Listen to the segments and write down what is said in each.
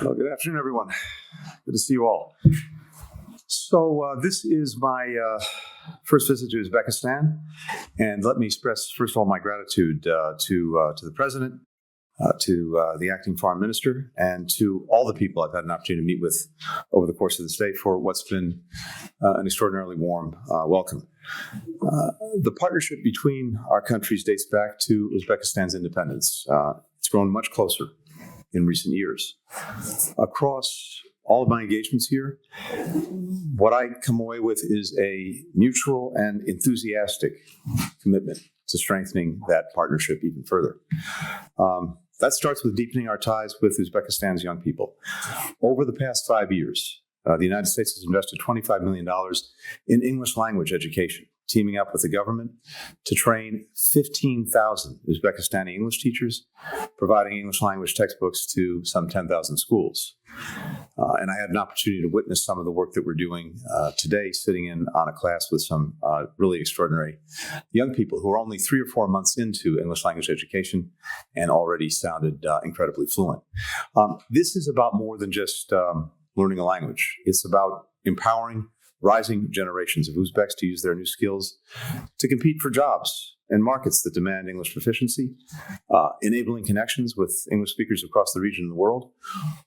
Well, good afternoon, everyone. Good to see you all. So this is my first visit to Uzbekistan, and let me express, first of all, my gratitude to the President, to the Acting Foreign Minister, and to all the people I've had an opportunity to meet with over the course of this day for what's been an extraordinarily warm welcome. The partnership between our countries dates back to Uzbekistan's independence. It's grown much closer in recent years. Across all of my engagements here, what I come away with is a mutual and enthusiastic commitment to strengthening that partnership even further. That starts with deepening our ties with Uzbekistan's young people. Over the past 5 years, the United States has invested $25 million in English language education, teaming up with the government to train 15,000 Uzbekistani English teachers, providing English language textbooks to some 10,000 schools. And I had an opportunity to witness some of the work that we're doing today, sitting in on a class with some really extraordinary young people who are only 3 or 4 months into English language education and already sounded incredibly fluent. This is about more than just learning a language. It's about empowering rising generations of Uzbeks to use their new skills to compete for jobs and markets that demand English proficiency, enabling connections with English speakers across the region and the world,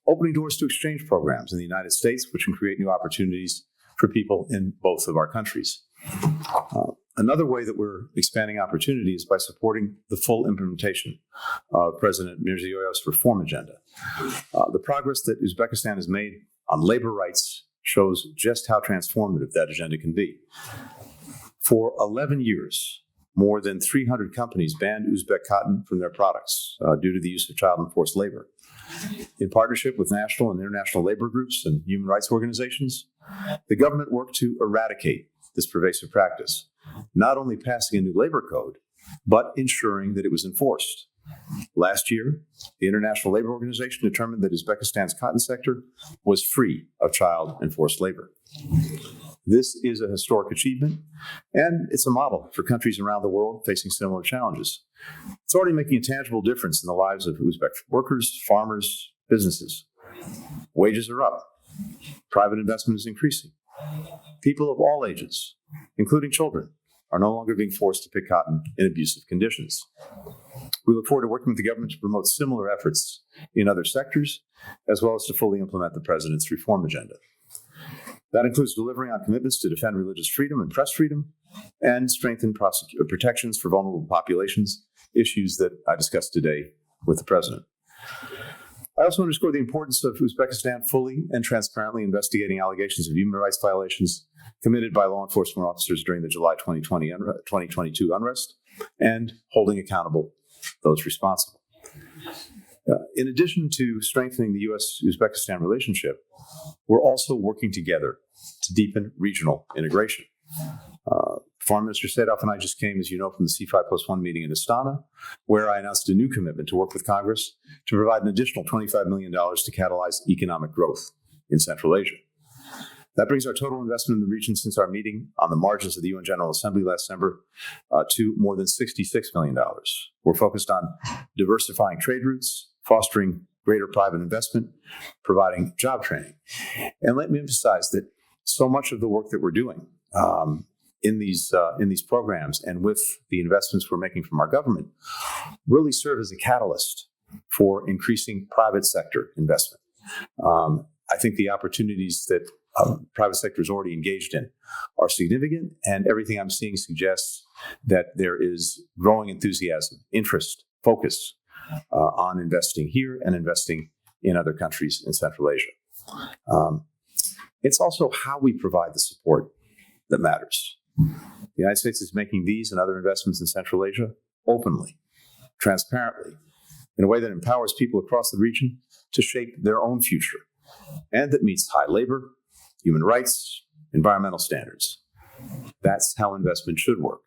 opening doors to exchange programs in the United States, which can create new opportunities for people in both of our countries. Another way that we're expanding opportunity is by supporting the full implementation of President Mirziyoyev's reform agenda. The progress that Uzbekistan has made on labor rights shows just how transformative that agenda can be. For 11 years, more than 300 companies banned Uzbek cotton from their products due to the use of child and forced labor. In partnership with national and international labor groups and human rights organizations, the government worked to eradicate this pervasive practice, not only passing a new labor code, but ensuring that it was enforced. Last year, the International Labor Organization determined that Uzbekistan's cotton sector was free of child and forced labor. This is a historic achievement, and it's a model for countries around the world facing similar challenges. It's already making a tangible difference in the lives of Uzbek workers, farmers, businesses. Wages are up. Private investment is increasing. People of all ages, including children, are no longer being forced to pick cotton in abusive conditions. We look forward to working with the government to promote similar efforts in other sectors, as well as to fully implement the President's reform agenda. That includes delivering on commitments to defend religious freedom and press freedom, and strengthen protections for vulnerable populations, issues that I discussed today with the President. I also underscore the importance of Uzbekistan fully and transparently investigating allegations of human rights violations committed by law enforcement officers during the July 2022 unrest, and holding accountable those responsible. In addition to strengthening the U.S.-Uzbekistan relationship, we're also working together to deepen regional integration. Foreign Minister Sedov and I just came, as you know, from the C5+1 meeting in Astana, where I announced a new commitment to work with Congress to provide an additional $25 million to catalyze economic growth in Central Asia. That brings our total investment in the region since our meeting on the margins of the UN General Assembly last December to more than $66 million. We're focused on diversifying trade routes, fostering greater private investment, providing job training. And let me emphasize that so much of the work that we're doing in these programs and with the investments we're making from our government really serve as a catalyst for increasing private sector investment. I think the opportunities that private sector is already engaged in are significant, and everything I'm seeing suggests that there is growing enthusiasm, interest, focus on investing here and investing in other countries in Central Asia. It's also how we provide the support that matters. The United States is making these and other investments in Central Asia openly, transparently, in a way that empowers people across the region to shape their own future, and that meets high labor, human rights, environmental standards. That's how investment should work.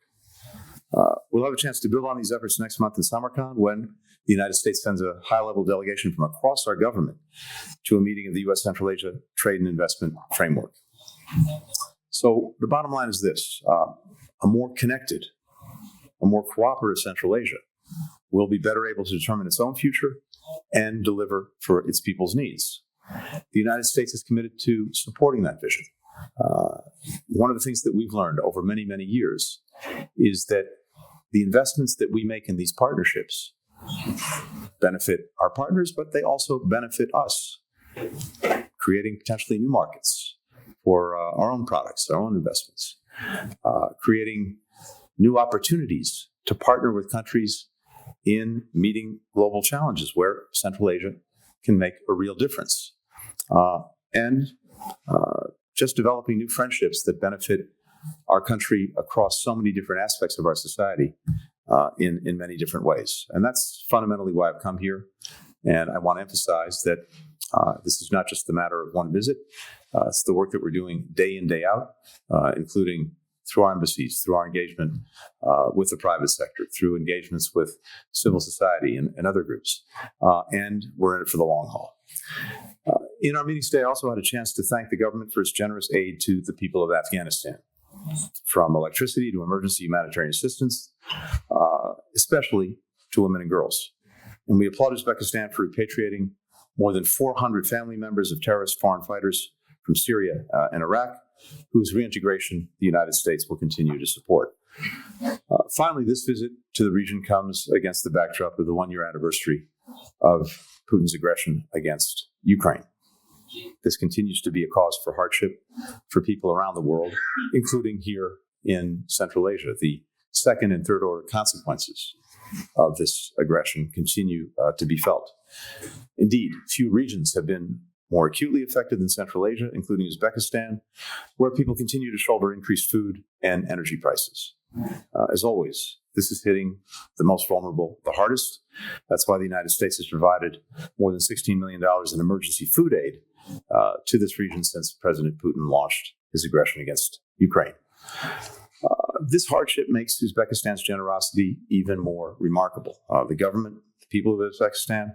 We'll have a chance to build on these efforts next month in Samarkand when the United States sends a high-level delegation from across our government to a meeting of the U.S. Central Asia Trade and Investment Framework. So the bottom line is this: a more connected, a more cooperative Central Asia will be better able to determine its own future and deliver for its people's needs. The United States is committed to supporting that vision. One of the things that we've learned over many, many years is that the investments that we make in these partnerships benefit our partners, but they also benefit us, creating potentially new markets for our own products, our own investments, creating new opportunities to partner with countries in meeting global challenges where Central Asia can make a real difference, and just developing new friendships that benefit our country across so many different aspects of our society in many different ways. And that's fundamentally why I've come here. And I want to emphasize that this is not just the matter of one visit. It's the work that we're doing day in, day out, including through our embassies, through our engagement with the private sector, through engagements with civil society and other groups. And we're in it for the long haul. In our meetings today, I also had a chance to thank the government for its generous aid to the people of Afghanistan, from electricity to emergency humanitarian assistance, especially to women and girls. And we applaud Uzbekistan for repatriating more than 400 family members of terrorist foreign fighters from Syria and Iraq, whose reintegration the United States will continue to support. Finally, this visit to the region comes against the backdrop of the one-year anniversary of Putin's aggression against Ukraine. This continues to be a cause for hardship for people around the world, including here in Central Asia. The second and third order consequences of this aggression continue to be felt. Indeed, few regions have been more acutely affected than Central Asia, including Uzbekistan, where people continue to shoulder increased food and energy prices. As always, this is hitting the most vulnerable the hardest. That's why the United States has provided more than $16 million in emergency food aid to this region since President Putin launched his aggression against Ukraine. This hardship makes Uzbekistan's generosity even more remarkable. The government, the people of Uzbekistan,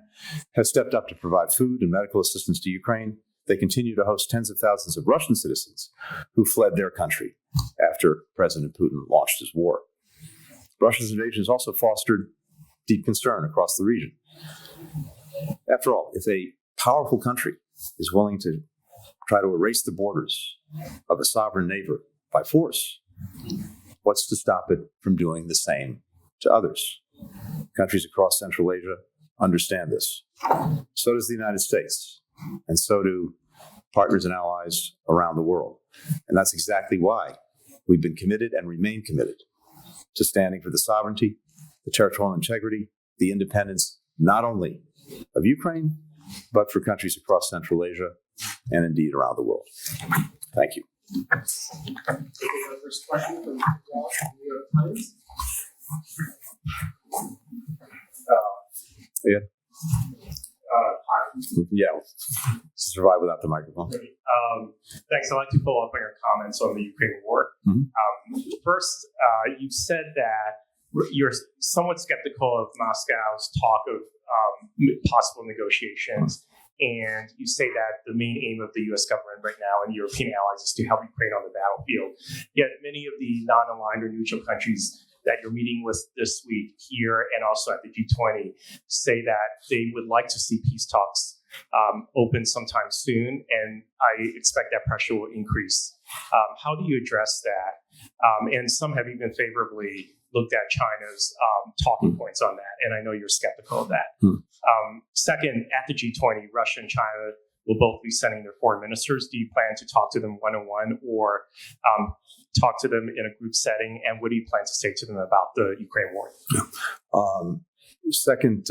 have stepped up to provide food and medical assistance to Ukraine. They continue to host tens of thousands of Russian citizens who fled their country after President Putin launched his war. Russia's invasion has also fostered deep concern across the region. After all, if a powerful country is willing to try to erase the borders of a sovereign neighbor by force, what's to stop it from doing the same to others? Countries across Central Asia understand this. So does the United States, and so do partners and allies around the world. And that's exactly why we've been committed and remain committed to standing for the sovereignty, the territorial integrity, the independence, not only of Ukraine, but for countries across Central Asia and indeed around the world. Thank you. First question from Josh from New York Times. Yeah. Hi. Yeah. Survive without the microphone. Thanks. I'd like to follow up on your comments on the Ukraine war. First, you said that you're somewhat skeptical of Moscow's talk of possible negotiations. And you say that the main aim of the U.S. government right now and European allies is to help Ukraine on the battlefield. Yet many of the non-aligned or neutral countries that you're meeting with this week here and also at the G20 say that they would like to see peace talks open sometime soon, and I expect that pressure will increase. How do you address that? And some have even favorably looked at China's talking points on that, and I know you're skeptical of that. Second, at the G20, Russia and China will both be sending their foreign ministers. Do you plan to talk to them one-on-one or talk to them in a group setting? And what do you plan to say to them about the Ukraine war? Second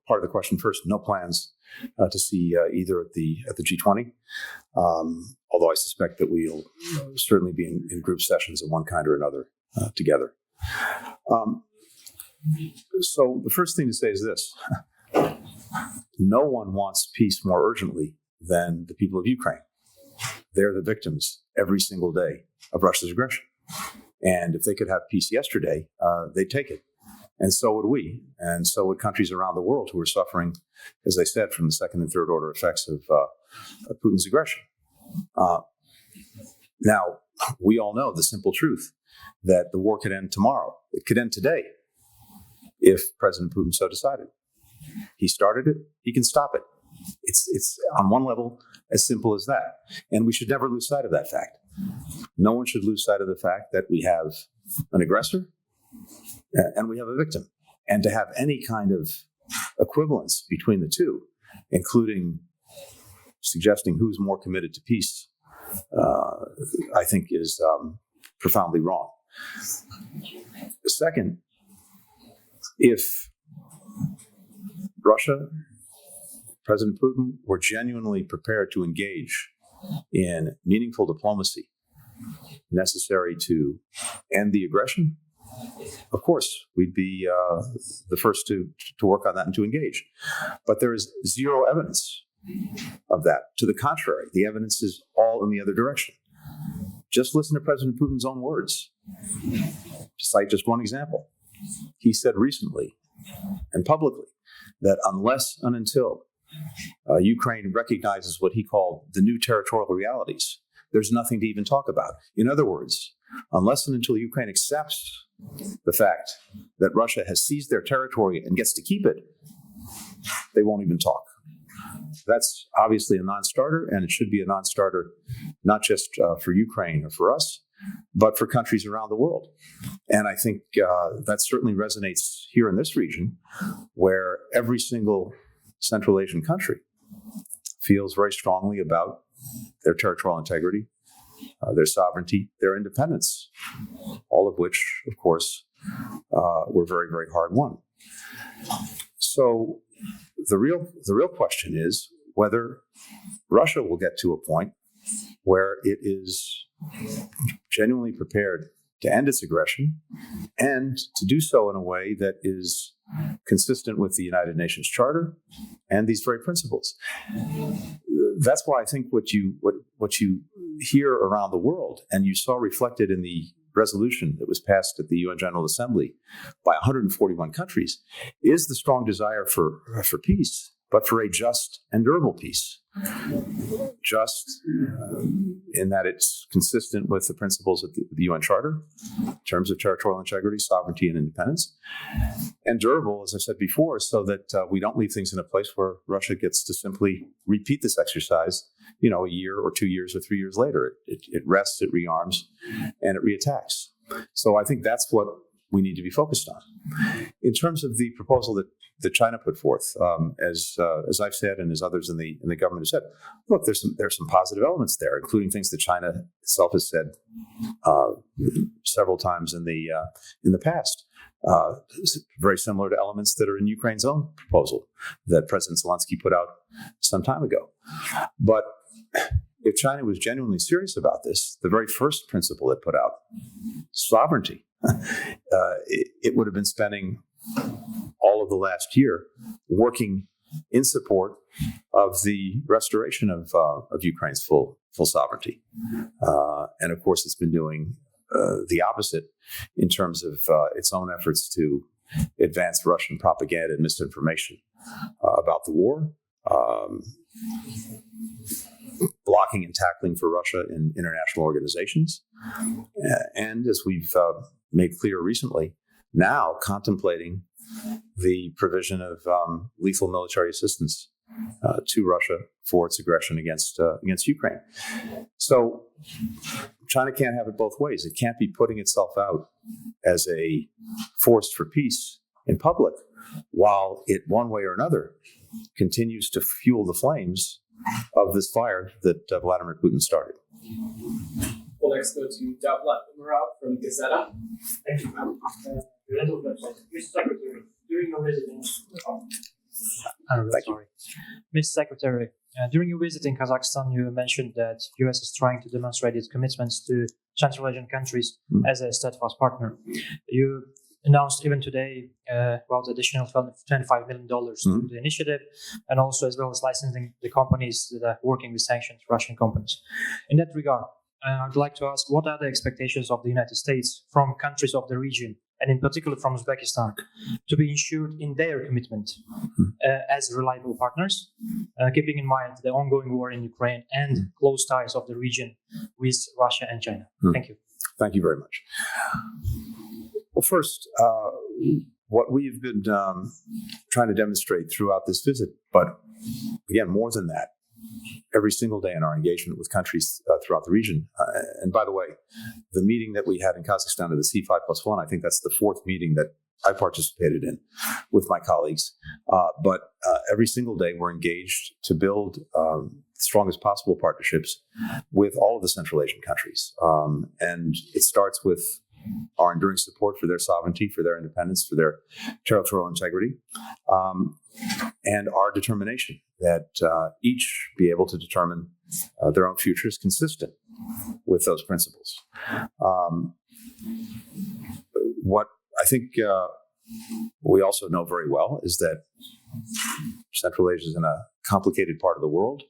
part of the question first. No plans to see either at the G20. Although I suspect that we'll certainly be in group sessions of one kind or another together. So the first thing to say is this. No one wants peace more urgently than the people of Ukraine. They're the victims every single day of Russia's aggression. And if they could have peace yesterday, they'd take it. And so would we. And so would countries around the world who are suffering, as I said, from the second and third order effects of Putin's aggression. Now, we all know the simple truth that the war could end tomorrow. It could end today if President Putin so decided. He started it. He can stop it. It's on one level as simple as that. And we should never lose sight of that fact. No one should lose sight of the fact that we have an aggressor and we have a victim. And to have any kind of equivalence between the two, including suggesting who's more committed to peace, I think is profoundly wrong. Second, if Russia, President Putin, were genuinely prepared to engage in meaningful diplomacy necessary to end the aggression, of course, we'd be the first to work on that and to engage. But there is zero evidence of that. To the contrary, the evidence is all in the other direction. Just listen to President Putin's own words. To cite just one example, he said recently and publicly that unless and until Ukraine recognizes what he called the new territorial realities, there's nothing to even talk about. In other words, unless and until Ukraine accepts the fact that Russia has seized their territory and gets to keep it, they won't even talk. That's obviously a non-starter, and it should be a non-starter not just for Ukraine or for us, but for countries around the world. And I think that certainly resonates here in this region, where every single Central Asian country feels very strongly about their territorial integrity, their sovereignty, their independence, all of which, of course, were very, very hard won. So the real question is whether Russia will get to a point where it is genuinely prepared to end its aggression and to do so in a way that is consistent with the United Nations Charter and these very principles. That's why I think what you hear around the world, and you saw reflected in the resolution that was passed at the UN General Assembly by 141 countries, is the strong desire for peace, but for a just and durable peace. Just in that it's consistent with the principles of the UN Charter in terms of territorial integrity, sovereignty, and independence. And durable, as I said before, so that we don't leave things in a place where Russia gets to simply repeat this exercise, a year or 2 years or 3 years later. It rests, it rearms, and it reattacks. So I think that's what we need to be focused on. In terms of the proposal that China put forth, as I've said and as others in the government have said, look, there's some positive elements there, including things that China itself has said several times in the past, very similar to elements that are in Ukraine's own proposal that President Zelensky put out some time ago. But if China was genuinely serious about this, the very first principle it put out, sovereignty, it would have been spending all of the last year working in support of the restoration of Ukraine's full sovereignty. And of course, it's been doing the opposite in terms of its own efforts to advance Russian propaganda and misinformation about the war, blocking and tackling for Russia in international organizations. And as we've made clear recently, now contemplating the provision of lethal military assistance to Russia for its aggression against Ukraine. So China can't have it both ways. It can't be putting itself out as a force for peace in public, while it, one way or another, continues to fuel the flames of this fire that Vladimir Putin started. We'll next go to Davlat Umarov from Gazeta. Thank you, ma'am. Mr. Secretary, during your residence, Mr. Secretary, during your visit in Kazakhstan, you mentioned that U.S. is trying to demonstrate its commitments to Central Asian countries as a steadfast partner. You announced even today about additional $25 million to the initiative, and also as well as licensing the companies that are working with sanctioned Russian companies. In that regard, I'd like to ask, what are the expectations of the United States from countries of the region, and in particular from Uzbekistan, to be ensured in their commitment as reliable partners, keeping in mind the ongoing war in Ukraine and close ties of the region with Russia and China? Thank you. Thank you very much. Well, first, what we've been trying to demonstrate throughout this visit, but again, more than that, every single day in our engagement with countries throughout the region. And by the way, the meeting that we had in Kazakhstan of the C5+1, I think that's the fourth meeting that I participated in with my colleagues. But every single day we're engaged to build the strongest possible partnerships with all of the Central Asian countries. And it starts with our enduring support for their sovereignty, for their independence, for their territorial integrity, and our determination that each be able to determine their own futures consistent with those principles. What I think we also know very well is that Central Asia is in a complicated part of the world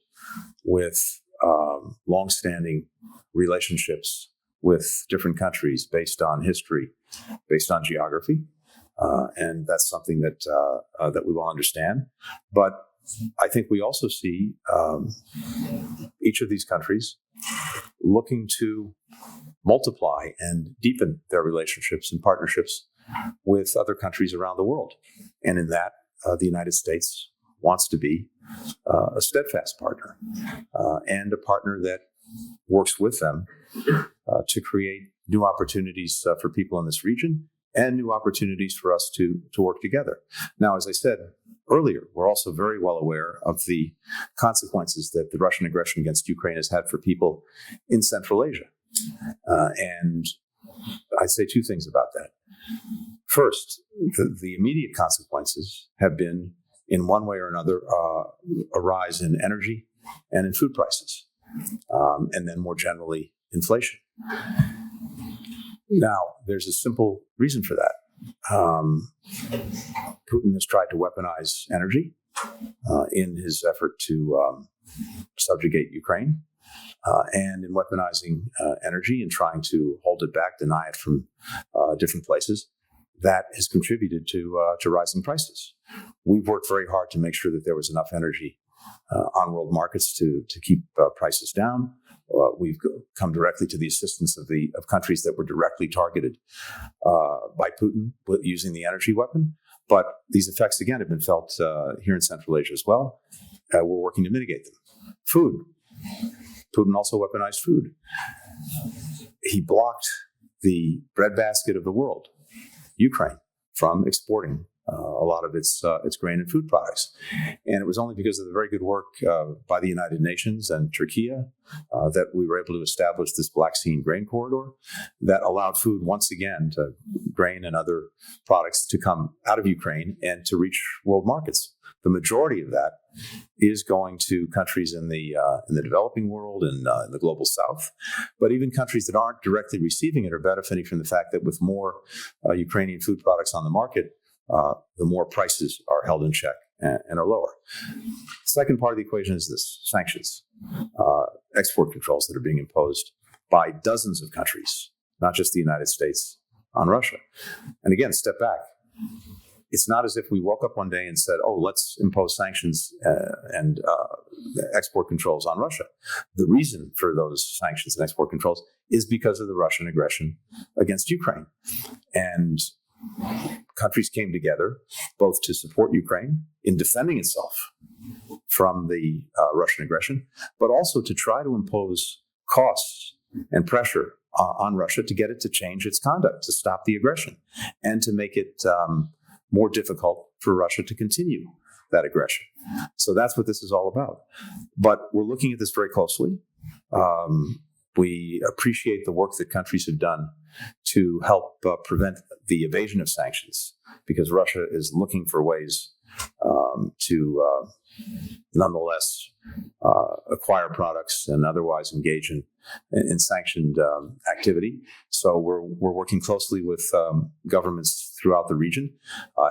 with long-standing relationships with different countries based on history, based on geography, and that's something that that we will understand. But I think we also see each of these countries looking to multiply and deepen their relationships and partnerships with other countries around the world. And in that, the United States wants to be a steadfast partner and a partner that works with them to create new opportunities for people in this region and new opportunities for us to work together. Now, as I said earlier, we're also very well aware of the consequences that the Russian aggression against Ukraine has had for people in Central Asia. And I'd say two things about that. First, the immediate consequences have been, in one way or another, a rise in energy and in food prices, and then more generally, inflation. Now, there's a simple reason for that. Putin has tried to weaponize energy in his effort to subjugate Ukraine. And in weaponizing energy and trying to hold it back, deny it from different places, that has contributed to rising prices. We've worked very hard to make sure that there was enough energy on world markets to keep prices down. We've come directly to the assistance of countries that were directly targeted by Putin using the energy weapon. But these effects, again, have been felt here in Central Asia as well. We're working to mitigate them. Food. Putin also weaponized food. He blocked the breadbasket of the world, Ukraine, from exporting a lot of its grain and food products. And it was only because of the very good work by the United Nations and Turkey that we were able to establish this Black Sea grain corridor that allowed food once again, to grain and other products, to come out of Ukraine and to reach world markets. The majority of that is going to countries in the developing world and in the global south. But even countries that aren't directly receiving it are benefiting from the fact that with more Ukrainian food products on the market, the more prices are held in check and are lower. The second part of the equation is this: sanctions, export controls that are being imposed by dozens of countries, not just the United States, on Russia. And again, step back. It's not as if we woke up one day and said, oh, let's impose sanctions and export controls on Russia. The reason for those sanctions and export controls is because of the Russian aggression against Ukraine. And countries came together both to support Ukraine in defending itself from the Russian aggression, but also to try to impose costs and pressure on Russia to get it to change its conduct, to stop the aggression, and to make it more difficult for Russia to continue that aggression. So that's what this is all about. But we're looking at this very closely. We appreciate the work that countries have done to help prevent the evasion of sanctions, because Russia is looking for ways to nonetheless acquire products and otherwise engage in sanctioned activity. So we're working closely with governments throughout the region,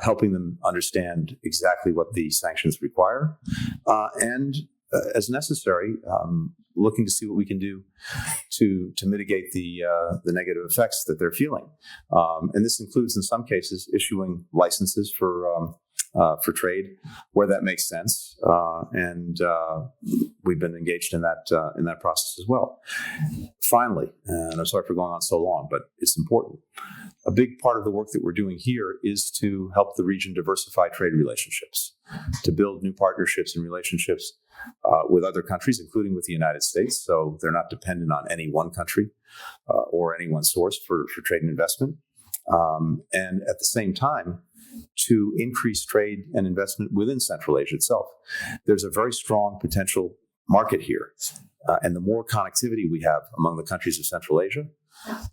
helping them understand exactly what the sanctions require, and as necessary, looking to see what we can do to mitigate the negative effects that they're feeling. And this includes, in some cases, issuing licenses for for trade where that makes sense, and we've been engaged in that process as well. Finally, and I'm sorry for going on so long, but it's important. A big part of the work that we're doing here is to help the region diversify trade relationships, to build new partnerships and relationships with other countries, including with the United States, so they're not dependent on any one country or any one source for trade and investment. And at the same time, to increase trade and investment within Central Asia itself. There's a very strong potential market here. And the more connectivity we have among the countries of Central Asia,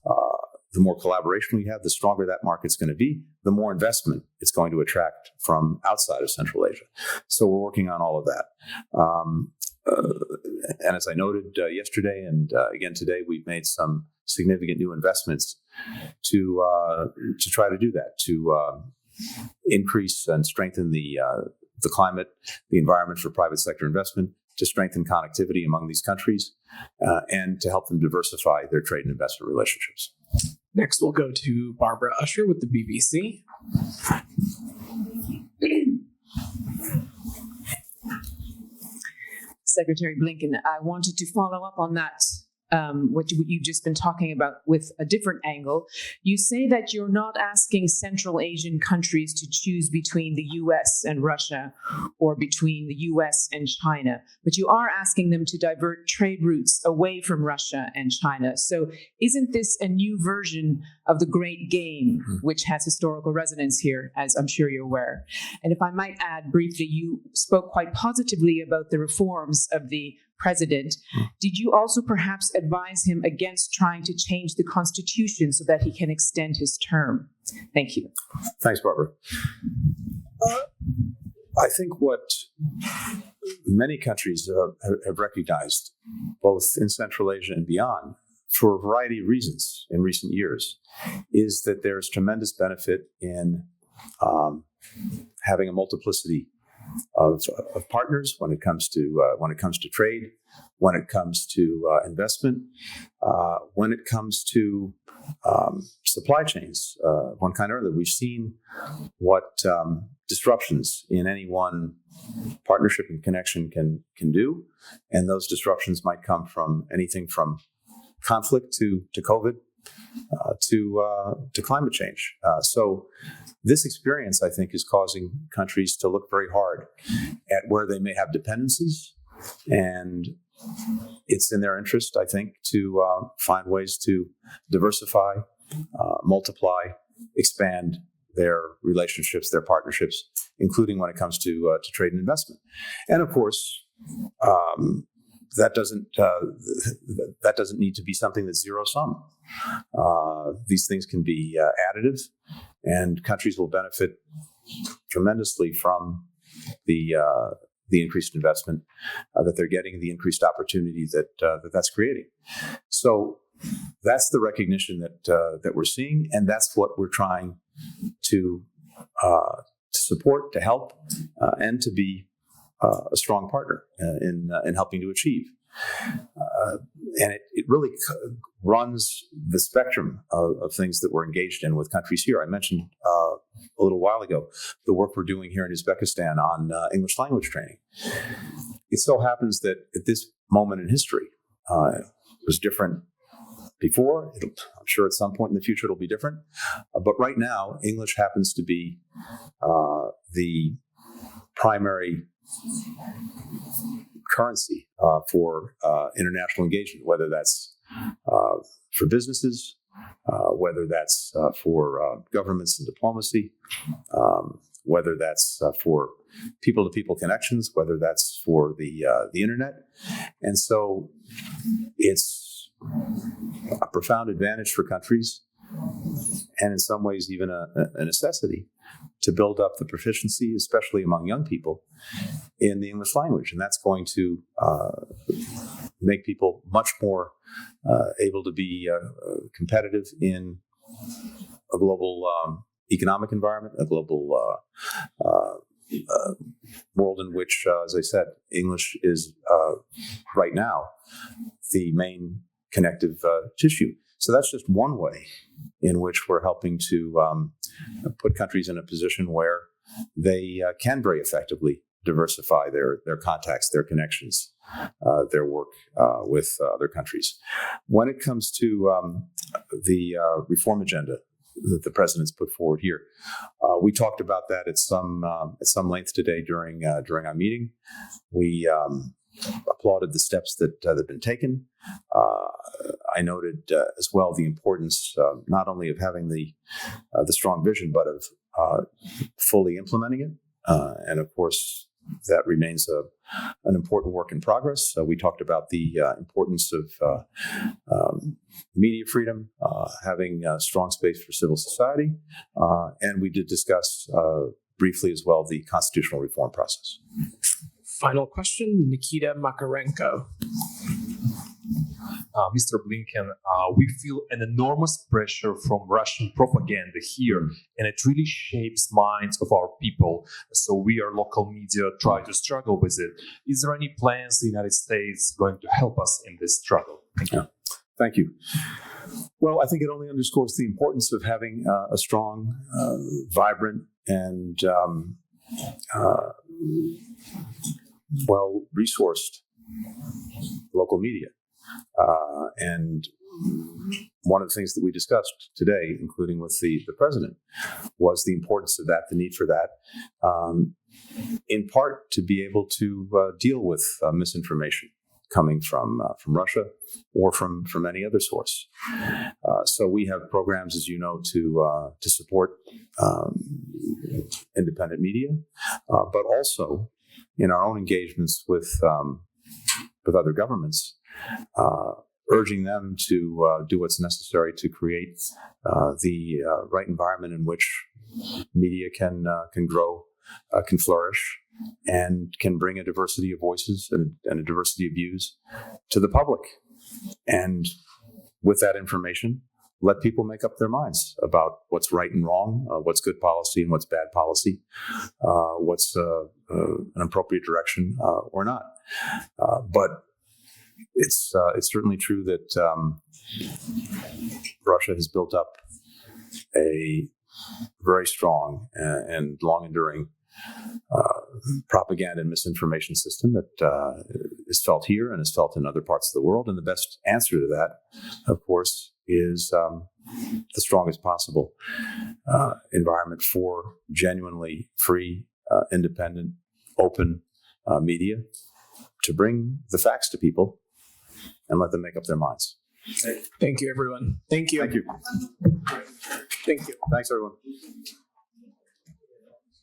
the more collaboration we have, the stronger that market's going to be, the more investment it's going to attract from outside of Central Asia. So we're working on all of that. And as I noted yesterday and again today, we've made some significant new investments to try to do that, to increase and strengthen the climate, the environment for private sector investment, to strengthen connectivity among these countries, and to help them diversify their trade and investment relationships. Next, we'll go to Barbara Usher with the BBC. Secretary Blinken, I wanted to follow up on that, what you've just been talking about with a different angle. You say that you're not asking Central Asian countries to choose between the US and Russia or between the US and China, but you are asking them to divert trade routes away from Russia and China. So isn't this a new version of the Great Game, which has historical resonance here, as I'm sure you're aware? And if I might add briefly, you spoke quite positively about the reforms of the president. Did you also perhaps advise him against trying to change the Constitution so that he can extend his term? Thank you. Thanks, Barbara. I think what many countries have recognized, both in Central Asia and beyond, for a variety of reasons in recent years, is that there's tremendous benefit in having a multiplicity of partners when it comes to trade, when it comes to investment, when it comes to supply chains, one kind or other. We've seen what disruptions in any one partnership and connection can do, and those disruptions might come from anything from conflict to COVID to climate change. So this experience, I think, is causing countries to look very hard at where they may have dependencies, and it's in their interest, I think, to find ways to diversify, multiply, expand their relationships, their partnerships, including when it comes to trade and investment. And of course, that doesn't need to be something that's zero sum. These things can be additive, and countries will benefit tremendously from the increased investment that they're getting, the increased opportunity that's creating. So that's the recognition that we're seeing, and that's what we're trying to support, to help, and to be a strong partner in helping to achieve. And it really runs the spectrum of things that we're engaged in with countries here. I mentioned a little while ago the work we're doing here in Uzbekistan on English language training. It so happens that at this moment in history, it was different before. I'm sure at some point in the future it'll be different. But right now, English happens to be the primary currency for international engagement, whether that's for businesses, whether that's for governments and diplomacy, whether that's for people-to-people connections, whether that's for the internet. And so it's a profound advantage for countries, and in some ways even a necessity, to build up the proficiency, especially among young people, in the English language. And that's going to make people much more able to be competitive in a global economic environment, a global world in which, as I said, English is right now the main connective tissue. So that's just one way in which we're helping to put countries in a position where they can very effectively diversify their contacts, their connections, their work with other countries. When it comes to the reform agenda that the president's put forward here, we talked about that at some length today during our meeting. We applauded the steps that have been taken. I noted as well the importance not only of having the strong vision, but of fully implementing it. And of course, that remains an important work in progress. We talked about the importance of media freedom, having a strong space for civil society, and we did discuss briefly as well the constitutional reform process. Final question, Nikita Makarenko. Mr. Blinken, we feel an enormous pressure from Russian propaganda here, and it really shapes minds of our people. So we, our local media, try to struggle with it. Is there any plans the United States going to help us in this struggle? Thank you. Thank you. Well, I think it only underscores the importance of having a strong, vibrant, and well-resourced local media. And one of the things that we discussed today, including with the president, was the importance of that, the need for that, in part to be able to deal with misinformation coming from Russia or from any other source. So we have programs, as you know, to support independent media, but also in our own engagements with other governments, urging them to do what's necessary to create the right environment in which media can grow, can flourish, and can bring a diversity of voices and a diversity of views to the public. And with that information, let people make up their minds about what's right and wrong, what's good policy and what's bad policy, what's an appropriate direction or not. But it's certainly true that Russia has built up a very strong and long-enduring propaganda and misinformation system that is felt here and is felt in other parts of the world. And the best answer to that, of course, is the strongest possible environment for genuinely free, independent, open media to bring the facts to people and let them make up their minds. Thank you, everyone. Thank you. Thank you. Thank you. Thanks, everyone.